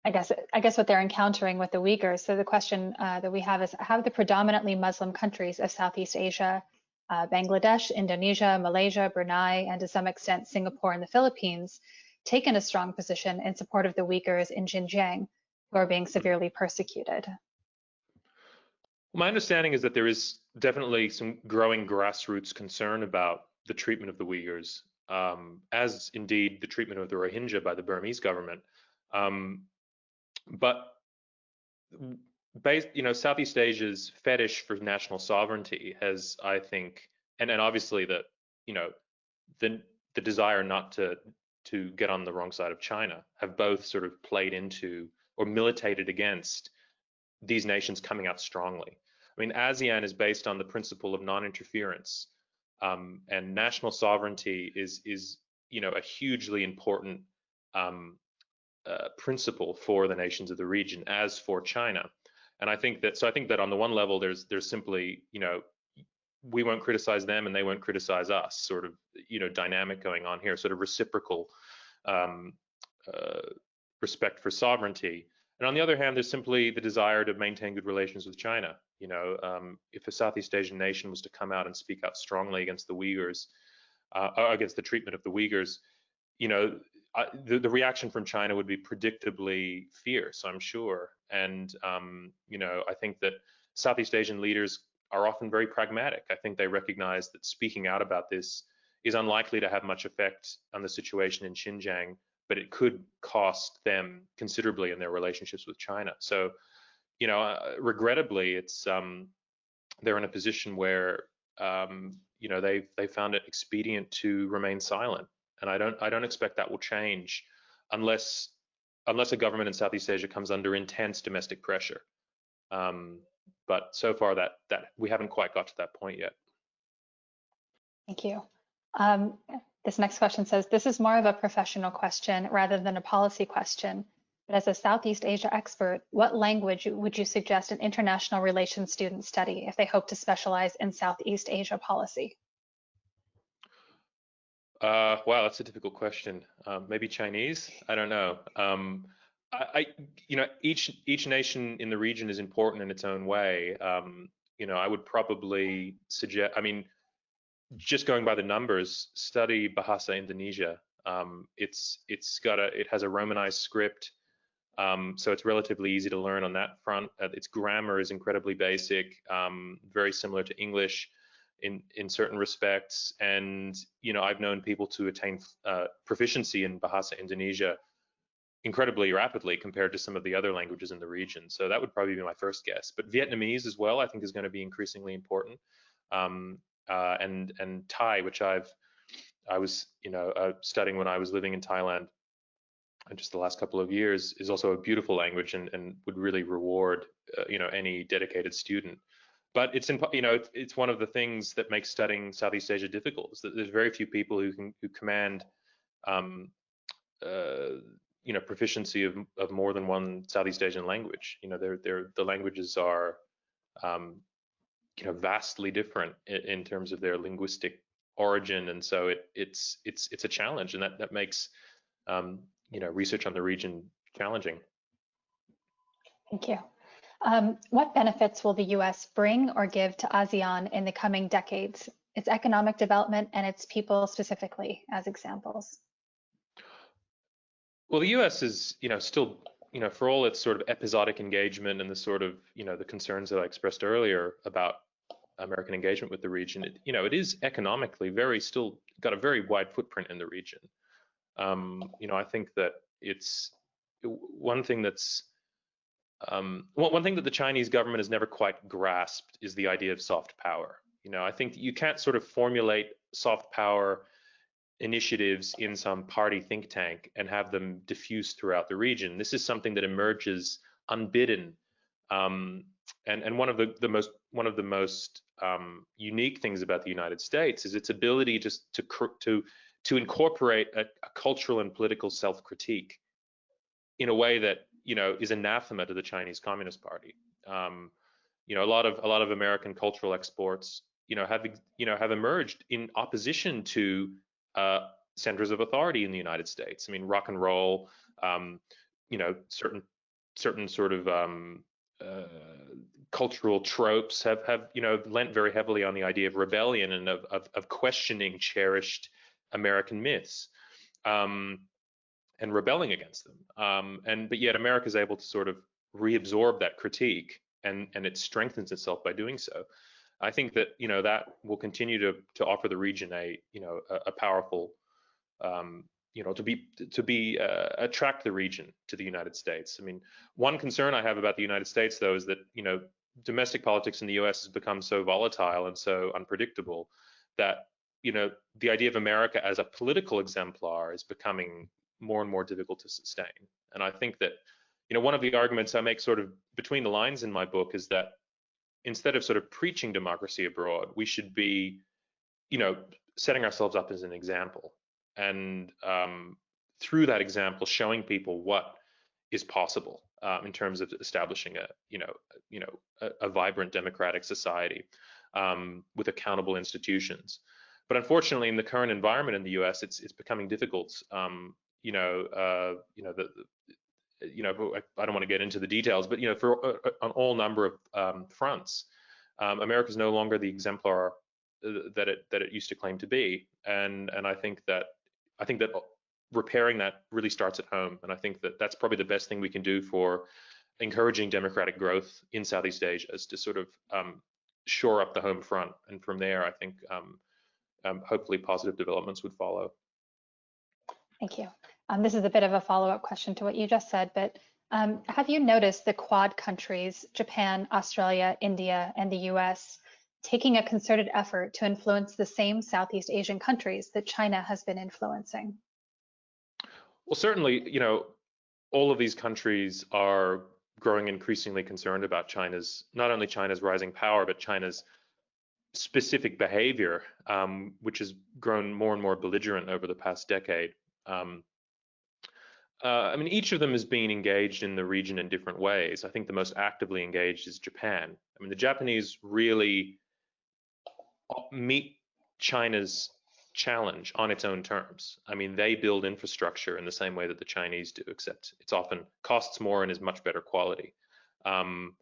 I guess what they're encountering with the Uyghurs. So the question that we have is, have the predominantly Muslim countries of Southeast Asia, Bangladesh, Indonesia, Malaysia, Brunei, and to some extent Singapore and the Philippines, taken a strong position in support of the Uyghurs in Xinjiang, who are being severely persecuted? My understanding is that there is definitely some growing grassroots concern about the treatment of the Uyghurs, as indeed the treatment of the Rohingya by the Burmese government. But Southeast Asia's fetish for national sovereignty has, I think, and obviously the desire not to get on the wrong side of China have both sort of played into or militated against these nations coming out strongly. I mean, ASEAN is based on the principle of non-interference, and national sovereignty is a hugely important principle for the nations of the region, as for China. And I think that on the one level, there's simply, we won't criticize them and they won't criticize us, sort of, dynamic going on here, sort of reciprocal respect for sovereignty. And on the other hand, there's simply the desire to maintain good relations with China. If a Southeast Asian nation was to come out and speak out strongly against the Uyghurs, against the treatment of the Uyghurs, the reaction from China would be predictably fierce, I'm sure. And, I think that Southeast Asian leaders are often very pragmatic. I think they recognize that speaking out about this is unlikely to have much effect on the situation in Xinjiang, but it could cost them considerably in their relationships with China. So, regrettably, it's they're in a position where they found it expedient to remain silent, and I don't expect that will change unless a government in Southeast Asia comes under intense domestic pressure. But so far that we haven't quite got to that point yet. Thank you. This next question says, this is more of a professional question rather than a policy question. But as a Southeast Asia expert, what language would you suggest an international relations student study if they hope to specialize in Southeast Asia policy? Wow, that's a difficult question. Maybe Chinese? I don't know. Each nation in the region is important in its own way. I would probably suggest, just going by the numbers, study Bahasa Indonesia. It has a Romanized script, so it's relatively easy to learn on that front. Its grammar is incredibly basic, very similar to English in certain respects. And I've known people to attain proficiency in Bahasa Indonesia incredibly rapidly compared to some of the other languages in the region. So that would probably be my first guess. But Vietnamese as well, I think, is going to be increasingly important. And Thai, which I was studying when I was living in Thailand just the last couple of years, is also a beautiful language and would really reward any dedicated student. But it's one of the things that makes studying Southeast Asia difficult, is that there's very few people who command proficiency of more than one Southeast Asian language. The languages are vastly different in terms of their linguistic origin, and so it's a challenge, and that makes research on the region challenging. Thank you. What benefits will the U.S. bring or give to ASEAN in the coming decades? Its economic development and its people specifically, as examples. Well, the U.S. is, still, for all its sort of episodic engagement and the sort of, the concerns that I expressed earlier about American engagement with the region, it is economically still got a very wide footprint in the region. I think that it's one thing that's one thing that the Chinese government has never quite grasped is the idea of soft power. I think you can't sort of formulate soft power initiatives in some party think tank and have them diffuse throughout the region. This is something that emerges unbidden, and one of the most unique things about the United States is its ability to to incorporate a cultural and political self-critique in a way that, you know, is anathema to the Chinese Communist Party. You know, a lot of American cultural exports, you know, have emerged in opposition to centers of authority in the United States. I mean, rock and roll, you know, certain sort of cultural tropes have you know, lent very heavily on the idea of rebellion and of questioning cherished American myths and rebelling against them. But yet America is able to sort of reabsorb that critique, and it strengthens itself by doing so. I think that, you know, that will continue to offer the region a powerful, you know, attract the region to the United States. I mean, one concern I have about the United States, though, is that, you know, domestic politics in the U.S. has become so volatile and so unpredictable that, you know, the idea of America as a political exemplar is becoming more and more difficult to sustain. And I think that, you know, one of the arguments I make sort of between the lines in my book is that instead of sort of preaching democracy abroad, we should be, you know, setting ourselves up as an example, and through that example, showing people what is possible in terms of establishing a vibrant democratic society with accountable institutions. But unfortunately, in the current environment in the U.S., it's becoming difficult. I don't want to get into the details, but, you know, for on all number of fronts, America is no longer the exemplar that it used to claim to be, and I think that repairing that really starts at home, and I think that that's probably the best thing we can do for encouraging democratic growth in Southeast Asia, is to sort of shore up the home front, and from there, I think hopefully positive developments would follow. Thank you. This is a bit of a follow-up question to what you just said, but have you noticed the Quad countries, Japan, Australia, India, and the US, taking a concerted effort to influence the same Southeast Asian countries that China has been influencing? Well, certainly, you know, all of these countries are growing increasingly concerned about not only China's rising power, but China's specific behavior, which has grown more and more belligerent over the past decade. I mean, each of them is being engaged in the region in different ways. I think the most actively engaged is Japan. I mean, the Japanese really meet China's challenge on its own terms. I mean, they build infrastructure in the same way that the Chinese do, except it's often costs more and is much better quality. And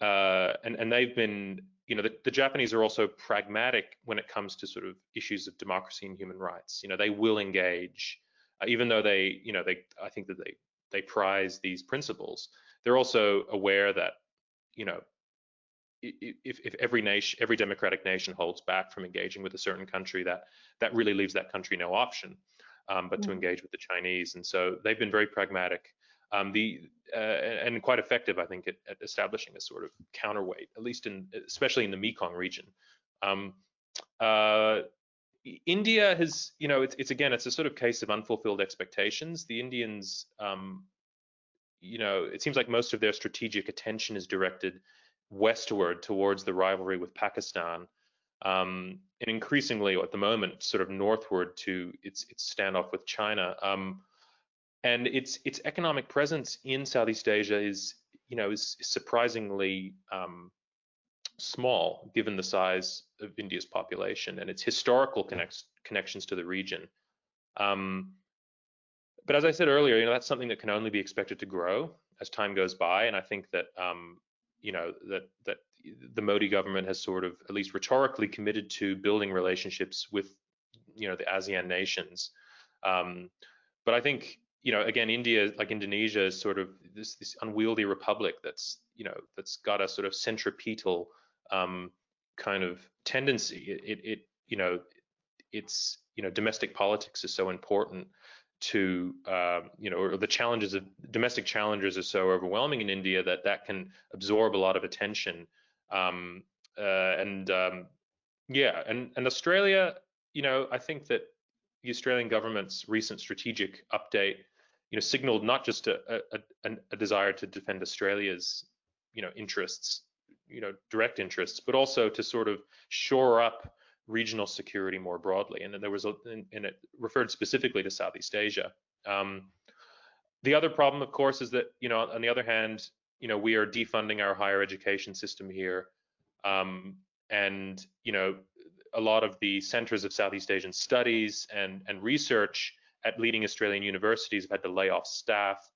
they've been, you know, the Japanese are also pragmatic when it comes to sort of issues of democracy and human rights. You know, they will engage, even though I think that they prize these principles. They're also aware that, you know, if every democratic nation holds back from engaging with a certain country, that really leaves that country no option but to engage with the Chinese. And so they've been very pragmatic, and quite effective, I think, at establishing a sort of counterweight, at least especially in the Mekong region. India has, you know, it's a sort of case of unfulfilled expectations. The Indians, you know, it seems like most of their strategic attention is directed westward towards the rivalry with Pakistan, and increasingly at the moment sort of northward to its standoff with China. And its economic presence in Southeast Asia is surprisingly small given the size of India's population and its historical connections to the region. But as I said earlier, you know, that's something that can only be expected to grow as time goes by. And I think that you know, that the Modi government has sort of, at least rhetorically, committed to building relationships with, you know, the ASEAN nations. But I think, you know, again, India, like Indonesia, is sort of this unwieldy republic that's got a sort of centripetal kind of tendency. Its domestic politics is so important to or the challenges of domestic challenges are so overwhelming in India that can absorb a lot of attention. And Australia, you know, I think that the Australian government's recent strategic update, you know, signaled not just a desire to defend Australia's, you know, interests, you know, direct interests, but also to sort of shore up regional security more broadly. And there was and it referred specifically to Southeast Asia. The other problem, of course, is that, on the other hand, we are defunding our higher education system here. And, a lot of the centers of Southeast Asian studies and research at leading Australian universities have had to lay off staff.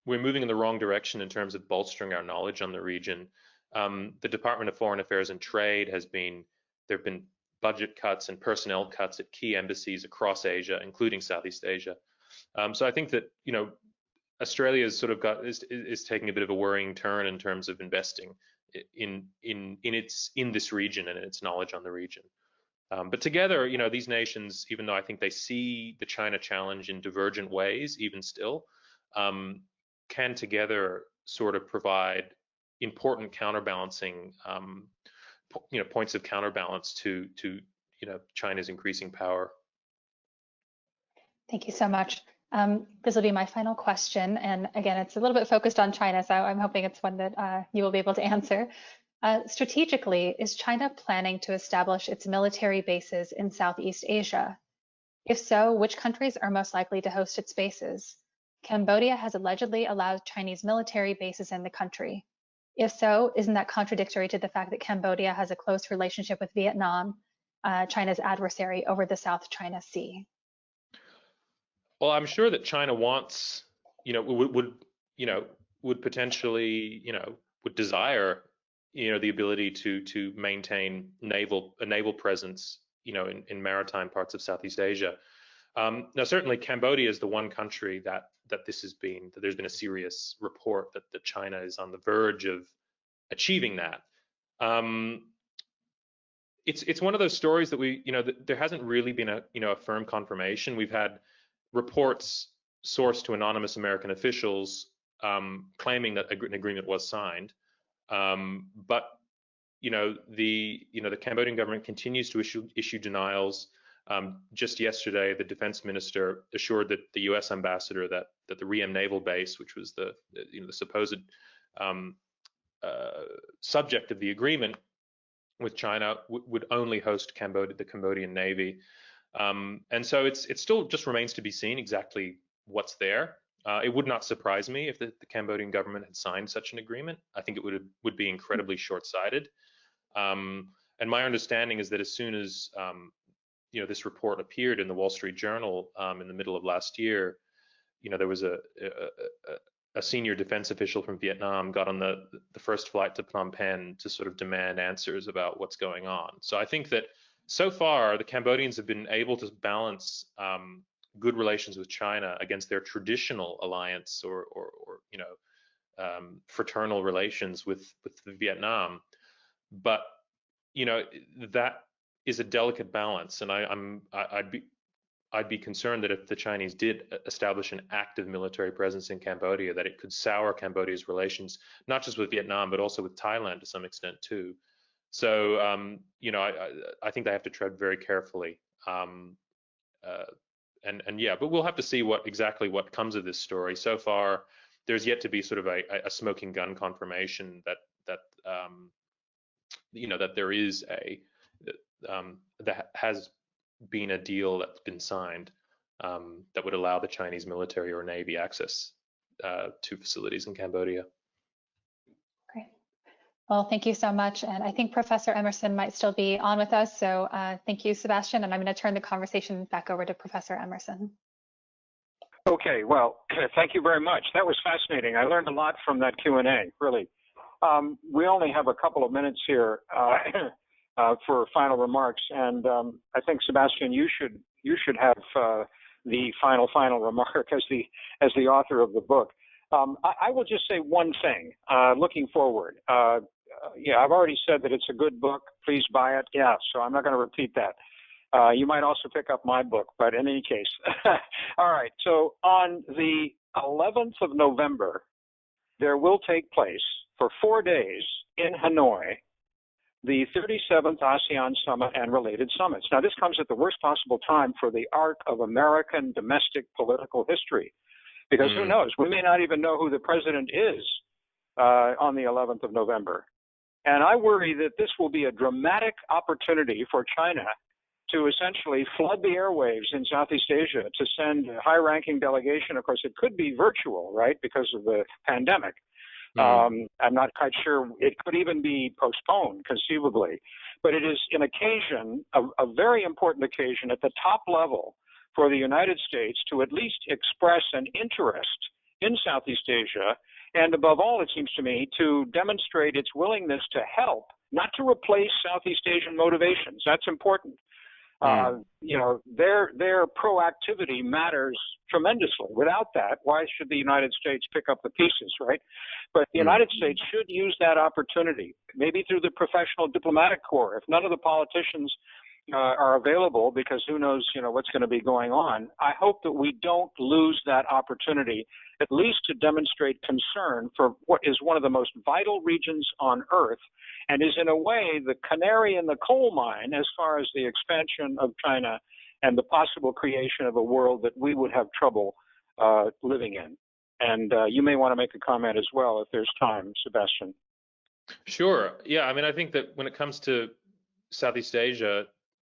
We're moving in the wrong direction in terms of bolstering our knowledge on the region. The Department of Foreign Affairs and Trade there have been budget cuts and personnel cuts at key embassies across Asia, including Southeast Asia. So I think that, Australia is is taking a bit of a worrying turn in terms of investing in this region and in its knowledge on the region. But together, these nations, even though I think they see the China challenge in divergent ways, even still, can together sort of provide important counterbalancing, points of counterbalance to China's increasing power. Thank you so much. This will be my final question. And again, it's a little bit focused on China, so I'm hoping it's one that you will be able to answer. Strategically, is China planning to establish its military bases in Southeast Asia? If so, which countries are most likely to host its bases? Cambodia has allegedly allowed Chinese military bases in the country. If so, isn't that contradictory to the fact that Cambodia has a close relationship with Vietnam, China's adversary over the South China Sea? Well, I'm sure that China wants, would potentially, would desire, the ability to maintain a naval presence, in maritime parts of Southeast Asia. Now, certainly Cambodia is the one country that there's been a serious report that China is on the verge of achieving that. It's one of those stories that there hasn't really been a firm confirmation. We've had reports sourced to anonymous American officials claiming that an agreement was signed, but the Cambodian government continues to issue denials. Just yesterday, the defense minister assured that the U.S. ambassador that the Ream Naval Base, which was the supposed subject of the agreement with China, would only host the Cambodian Navy. And so it still just remains to be seen exactly what's there. It would not surprise me if the Cambodian government had signed such an agreement. I think it would be incredibly short-sighted. And my understanding is that as soon as this report appeared in the Wall Street Journal in the middle of last year, there was a senior defense official from Vietnam got on the first flight to Phnom Penh to sort of demand answers about what's going on. So I think that so far the Cambodians have been able to balance good relations with China against their traditional alliance or fraternal relations with Vietnam. But that is a delicate balance, and I'd be concerned that if the Chinese did establish an active military presence in Cambodia, that it could sour Cambodia's relations, not just with Vietnam, but also with Thailand to some extent too. So, I think they have to tread very carefully. But we'll have to see exactly what comes of this story. So far, there's yet to be sort of a smoking gun confirmation that there is that has been a deal that's been signed that would allow the Chinese military or Navy access to facilities in Cambodia. Great. Well, thank you so much. And I think Professor Emmerson might still be on with us. So thank you, Sebastian. And I'm going to turn the conversation back over to Professor Emmerson. Okay, well, thank you very much. That was fascinating. I learned a lot from that Q&A, really. We only have a couple of minutes here for final remarks, and I think, Sebastian, you should have the final remark as the author of the book. I will just say one thing, looking forward. I've already said that it's a good book. Please buy it. Yeah, so I'm not going to repeat that. You might also pick up my book, but in any case. All right, so on the 11th of November, there will take place for 4 days in Hanoi the 37th ASEAN Summit and related summits. Now, this comes at the worst possible time for the arc of American domestic political history, because who knows? We may not even know who the president is on the 11th of November. And I worry that this will be a dramatic opportunity for China to essentially flood the airwaves in Southeast Asia, to send a high-ranking delegation. Of course, it could be virtual, right, because of the pandemic. I'm not quite sure. It could even be postponed, conceivably. But it is an occasion, a very important occasion at the top level for the United States to at least express an interest in Southeast Asia, and above all, it seems to me, to demonstrate its willingness to help, not to replace Southeast Asian motivations. That's important. You know, their proactivity matters tremendously. Without that, why should the United States pick up the pieces, right? But the United States should use that opportunity, maybe through the professional diplomatic corps. If none of the politicians are available, because who knows, you know, what's going to be going on, I hope that we don't lose that opportunity, at least to demonstrate concern for what is one of the most vital regions on Earth, and is in a way the canary in the coal mine as far as the expansion of China and the possible creation of a world that we would have trouble living in. And you may want to make a comment as well if there's time, Sebastian. Sure. Yeah, I mean, I think that when it comes to Southeast Asia,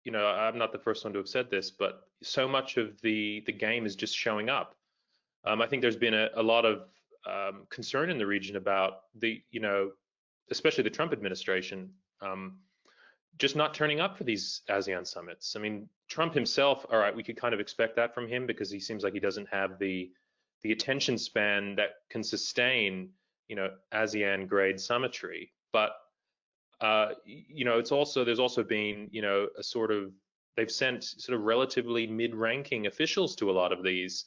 you know, I'm not the first one to have said this, but so much of the game is just showing up. I think there's been a lot of concern in the region about the, you know, especially the Trump administration, just not turning up for these ASEAN summits. I mean, Trump himself, all right, we could kind of expect that from him because he seems like he doesn't have the attention span that can sustain, you know, ASEAN grade summitry. But you know, there's also been, you know, a sort of, they've sent sort of relatively mid-ranking officials to a lot of these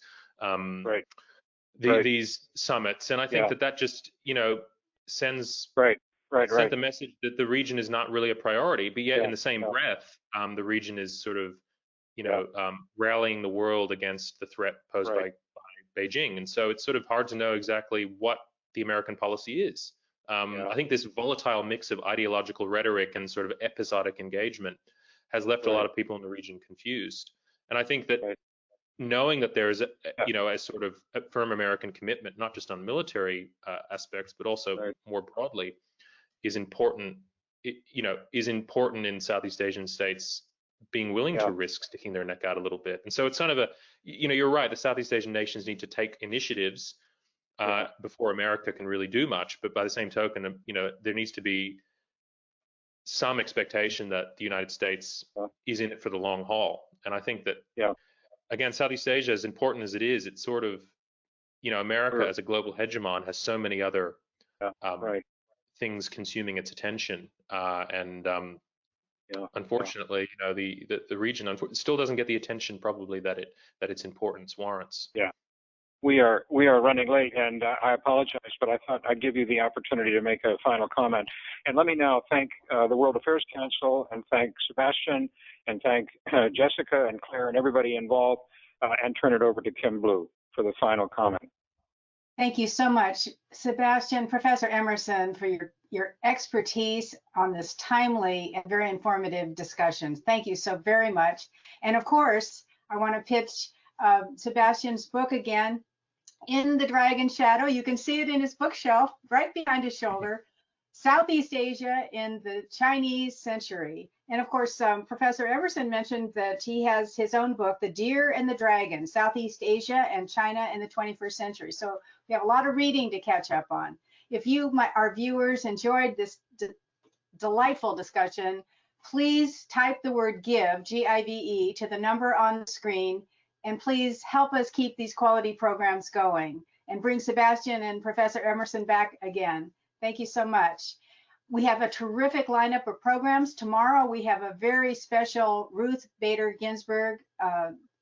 these summits, and I think that just, you know, sends sent the message that the region is not really a priority, but yet in the same breath, the region is sort of, you know, rallying the world against the threat posed by Beijing, and so it's sort of hard to know exactly what the American policy is. I think this volatile mix of ideological rhetoric and sort of episodic engagement has left a lot of people in the region confused. And I think that knowing that there is, you know, a sort of a firm American commitment, not just on military aspects, but also more broadly, is important. You know, is important in Southeast Asian states being willing to risk sticking their neck out a little bit. And so it's kind of a, you know, you're right. The Southeast Asian nations need to take initiatives before America can really do much. But by the same token, you know, there needs to be some expectation that the United States is in it for the long haul. And I think that, again, Southeast Asia, as important as it is, it's sort of, you know, America as a global hegemon has so many other things consuming its attention. Unfortunately, you know, the region still doesn't get the attention probably that its importance warrants. We are running late, and I apologize, but I thought I'd give you the opportunity to make a final comment. And let me now thank the World Affairs Council, and thank Sebastian, and thank Jessica and Claire and everybody involved, and turn it over to Kim Blue for the final comment. Thank you so much, Sebastian, Professor Emmerson, for your expertise on this timely and very informative discussions. Thank you so very much. And of course, I want to pitch Sebastian's book again, In the Dragon Shadow. You can see it in his bookshelf right behind his shoulder, Southeast Asia in the Chinese Century. And of course, Professor Emmerson mentioned that he has his own book, The Deer and the Dragon, Southeast Asia and China in the 21st Century. So we have a lot of reading to catch up on. If you, our viewers, enjoyed this delightful discussion, please type the word GIVE, G-I-V-E, to the number on the screen, and please help us keep these quality programs going and bring Sebastian and Professor Emmerson back again. Thank you so much. We have a terrific lineup of programs. Tomorrow we have a very special Ruth Bader Ginsburg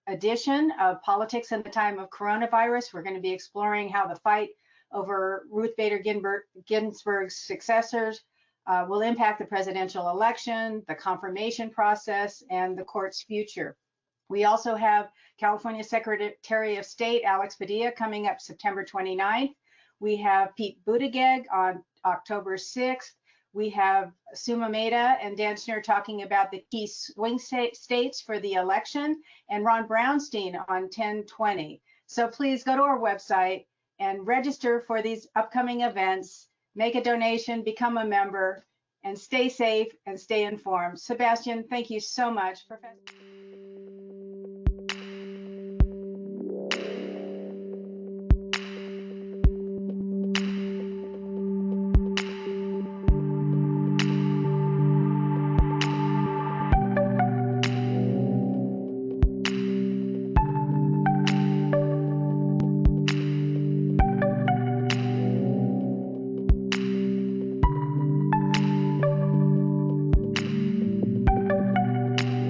edition of Politics in the Time of Coronavirus. We're going to be exploring how the fight over Ruth Bader Ginsburg's successors will impact the presidential election, the confirmation process, and the court's future. We also have California Secretary of State Alex Padilla coming up September 29th. We have Pete Buttigieg on October 6th. We have Suma Mehta and Dan Schnur talking about the key swing states for the election, and Ron Brownstein on 10/20. So please go to our website and register for these upcoming events, make a donation, become a member, and stay safe and stay informed. Sebastian, thank you so much. Professor.